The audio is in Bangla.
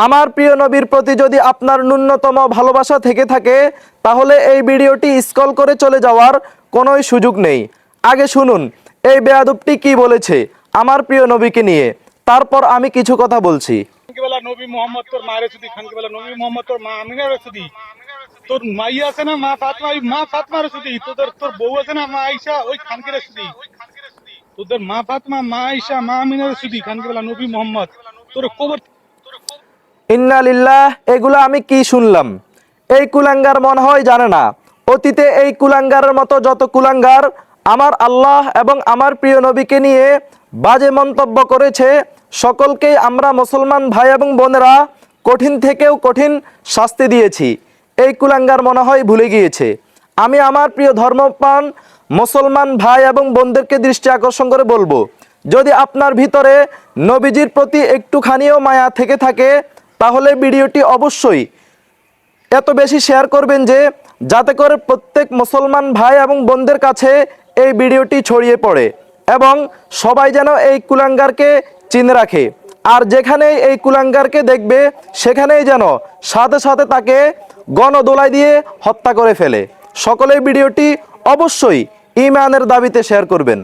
আমার প্রিয় নবীর প্রতি যদি আপনার ন্যূনতম ভালোবাসা থেকে থাকে তাহলে এই ভিডিওটি স্ক্রল করে চলে যাওয়ার কোনো সুযোগ নেই। আগে শুনুন এই বেয়াদবটি কি বলেছে আমার প্রিয় নবীকে নিয়ে, তারপর আমি কিছু কথা বলছি। খানকে বেলা নবী মোহাম্মদ তোর মায়ের সুদি, খানকে বেলা নবী মোহাম্মদ তোর মা আমিনার সুদি, তোর মাই আছে না মা ফাতমা, ওই মা ফাতমার সুদি, তোর বউ আছে না মা আয়েশা, ওই খানকের সুদি, তোদের মা ফাতমা মা আয়েশা মা আমিনার সুদি, খানকে বেলা নবী মোহাম্মদ তোর কবর। ইন্না লিল্লাহ, এগুলো আমি কি শুনলাম? এই কুলাঙ্গার মনে হয় জানে না অতীতে এই কুলাঙ্গারের মতো যত কুলাঙ্গার আমার আল্লাহ এবং আমার প্রিয় নবীকে নিয়ে বাজে মন্তব্য করেছে সকলকেই আমরা মুসলমান ভাই এবং বোনেরা কঠিন থেকেও কঠিন শাস্তি দিয়েছি। এই কুলাঙ্গার মনে হয় ভুলে গিয়েছে। আমি আমার প্রিয় ধর্মপ্রাণ মুসলমান ভাই এবং বোনদেরকে দৃষ্টি আকর্ষণ করে বলবো, যদি আপনার ভিতরে নবীজির প্রতি একটুখানিও মায়া থেকে থাকে তাহলে ভিডিওটি অবশ্যই এত বেশি শেয়ার করবেন যে যাতে করে প্রত্যেক মুসলমান ভাই এবং বোনদের কাছে এই ভিডিওটি ছড়িয়ে পড়ে এবং সবাই যেন এই কুলাঙ্গারকে চিনে রাখে। আর যেখানেই এই কুলাঙ্গারকে দেখবে সেখানেই যেন সাথে সাথে তাকে গণদোলাই দিয়ে হত্যা করে ফেলে। সকলেই ভিডিওটি অবশ্যই ঈমানের দাবিতে শেয়ার করবেন।